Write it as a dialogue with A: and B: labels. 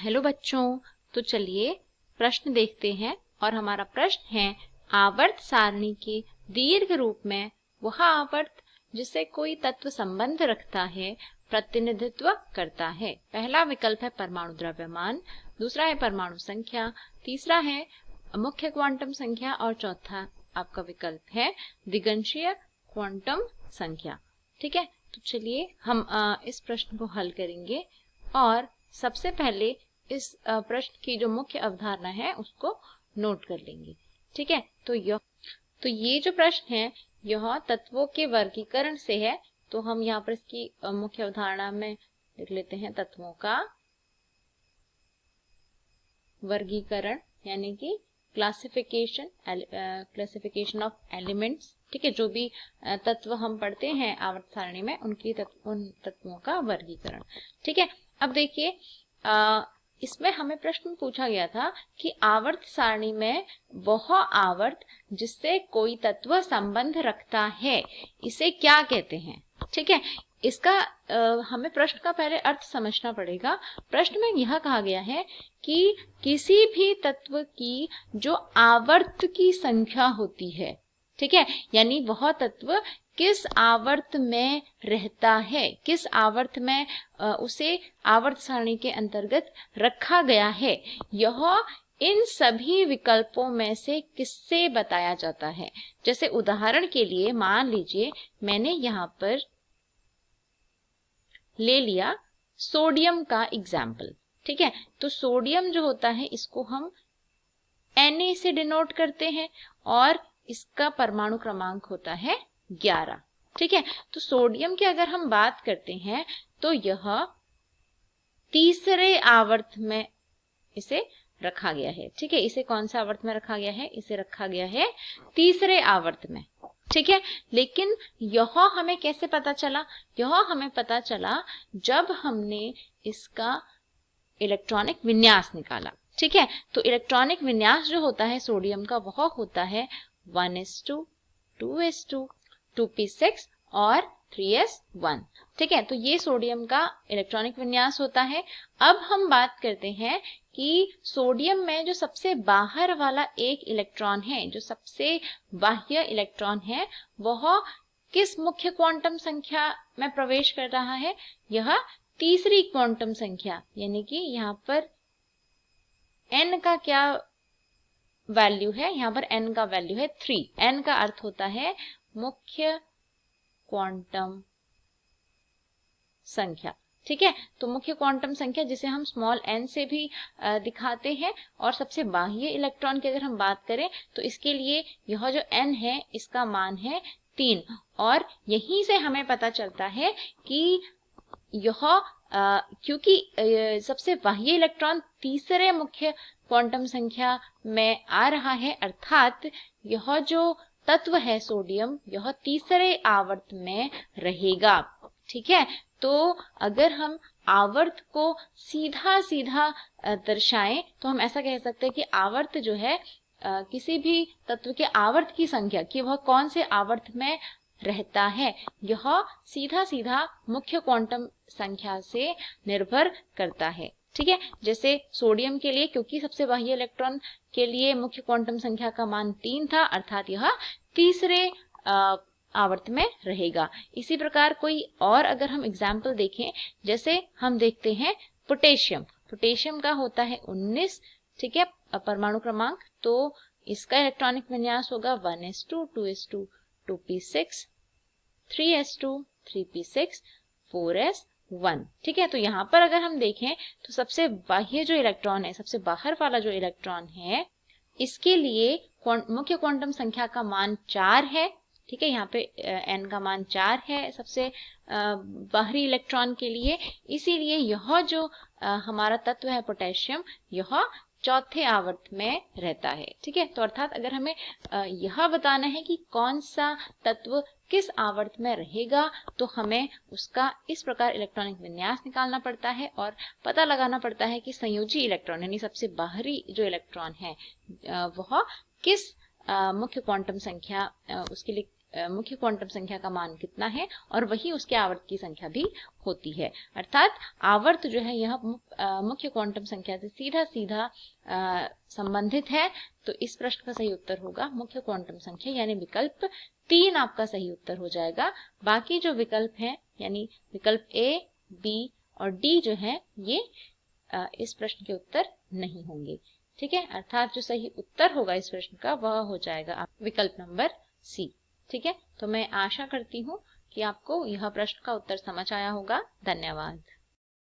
A: Hello बच्चों, तो चलिए प्रश्न देखते हैं। और हमारा प्रश्न है, आवर्त सारणी के दीर्घ रूप में वह आवर्त जिससे कोई तत्व संबंध रखता है प्रतिनिधित्व करता है। पहला विकल्प है परमाणु द्रव्यमान, दूसरा है परमाणु संख्या, तीसरा है मुख्य क्वांटम संख्या और चौथा आपका विकल्प है दिगंशीय क्वांटम संख्या। ठीक है, तो चलिए हम इस प्रश्न को हल करेंगे। और सबसे पहले इस प्रश्न की जो मुख्य अवधारणा है उसको नोट कर लेंगे। ठीक है, तो ये जो प्रश्न है यह तत्वों के वर्गीकरण से है। तो हम यहाँ पर इसकी मुख्य अवधारणा में लिख लेते हैं तत्वों का वर्गीकरण, यानी कि क्लासिफिकेशन ऑफ एलिमेंट्स। ठीक है, जो भी तत्व हम पढ़ते हैं आवर्त सारणी में उन तत्वों का वर्गीकरण। ठीक है, अब देखिए इसमें हमें प्रश्न पूछा गया था कि आवर्त सारणी में वह आवर्त जिससे कोई तत्व संबंध रखता है इसे क्या कहते हैं। ठीक है, इसका हमें प्रश्न का पहले अर्थ समझना पड़ेगा। प्रश्न में यह कहा गया है कि किसी भी तत्व की जो आवर्त की संख्या होती है, ठीक है, यानी वह तत्व किस आवर्त में रहता है, किस आवर्त में उसे आवर्त सारणी के अंतर्गत रखा गया है, यह इन सभी विकल्पों में से किससे बताया जाता है। जैसे उदाहरण के लिए मान लीजिए मैंने यहाँ पर ले लिया सोडियम का एग्जाम्पल। ठीक है, तो सोडियम जो होता है इसको हम Na से डिनोट करते हैं और इसका परमाणु क्रमांक होता है 11। ठीक है, तो सोडियम की अगर हम बात करते हैं तो यह तीसरे आवर्त में इसे रखा गया है। ठीक है, इसे कौन सा आवर्त में रखा गया है, इसे रखा गया है तीसरे आवर्त में। ठीक है, लेकिन यह हमें कैसे पता चला, यह हमें पता चला जब हमने इसका इलेक्ट्रॉनिक विन्यास निकाला। ठीक है, तो इलेक्ट्रॉनिक विन्यास जो होता है सोडियम का वह होता है 1s2, 2s2, 2p6 और 3s1। ठीक है, तो ये सोडियम का इलेक्ट्रॉनिक विन्यास होता है। अब हम बात करते हैं कि सोडियम में जो सबसे बाहर वाला एक इलेक्ट्रॉन है, जो सबसे बाह्य इलेक्ट्रॉन है, वह किस मुख्य क्वांटम संख्या में प्रवेश कर रहा है, यह तीसरी क्वांटम संख्या, यानी कि यहाँ पर n का क्या वैल्यू है, यहाँ पर n का वैल्यू है 3। n का अर्थ होता है मुख्य क्वांटम संख्या। ठीक है, तो मुख्य क्वांटम संख्या जिसे हम स्मॉल n से भी दिखाते हैं। और सबसे बाह्य इलेक्ट्रॉन की अगर हम बात करें तो इसके लिए यह जो n है इसका मान है 3। और यहीं से हमें पता चलता है कि यह क्योंकि सबसे बाह्य इलेक्ट्रॉन तीसरे मुख्य क्वांटम संख्या में आ रहा है, अर्थात यह जो तत्व है सोडियम यह तीसरे आवर्त में रहेगा। ठीक है, तो अगर हम आवर्त को सीधा सीधा दर्शाएं तो हम ऐसा कह सकते हैं कि आवर्त जो है किसी भी तत्व के आवर्त की संख्या कि वह कौन से आवर्त में रहता है, यह सीधा सीधा मुख्य क्वांटम संख्या से निर्भर करता है। ठीक है, जैसे सोडियम के लिए क्योंकि सबसे बाह्य इलेक्ट्रॉन के लिए मुख्य क्वांटम संख्या का मान 3 था, अर्थात यह तीसरे आवर्त में रहेगा। इसी प्रकार कोई और अगर हम एग्जाम्पल देखें, जैसे हम देखते हैं पोटेशियम का होता है 19। ठीक है, परमाणु क्रमांक, तो इसका इलेक्ट्रॉनिक विन्यास होगा 1s2, 2s2, 2p6, 3s2, 3p6, 4s1। ठीक है, तो यहाँ पर अगर हम देखें तो सबसे बाह्य जो इलेक्ट्रॉन है, सबसे बाहर वाला जो इलेक्ट्रॉन है, इसके लिए मुख्य क्वांटम संख्या का मान 4 है। ठीक है, यहाँ पे n का मान 4 है सबसे बाहरी इलेक्ट्रॉन के लिए, इसीलिए यह जो हमारा तत्व है पोटेशियम यह चौथे आवर्त में रहता है। ठीक है, तो अर्थात अगर हमें यह बताना है कि कौन सा तत्व किस आवर्त में रहेगा तो हमें उसका इस प्रकार इलेक्ट्रॉनिक विन्यास निकालना पड़ता है और पता लगाना पड़ता है कि संयोजी इलेक्ट्रॉन यानी सबसे बाहरी जो इलेक्ट्रॉन है वह किस मुख्य क्वांटम संख्या उसके लिए मुख्य क्वांटम संख्या का मान कितना है और वही उसके आवर्त की संख्या भी होती है। अर्थात आवर्त जो है यह मुख्य क्वांटम संख्या से सीधा सीधा संबंधित है। तो इस प्रश्न का सही उत्तर होगा मुख्य क्वांटम संख्या, यानी विकल्प 3 आपका सही उत्तर हो जाएगा। बाकी जो विकल्प हैं यानी विकल्प ए, बी और डी जो है ये इस प्रश्न के उत्तर नहीं होंगे। ठीक है, अर्थात जो सही उत्तर होगा इस प्रश्न का वह हो जाएगा विकल्प नंबर सी। ठीक है, तो मैं आशा करती हूँ कि आपको यह प्रश्न का उत्तर समझ आया होगा। धन्यवाद।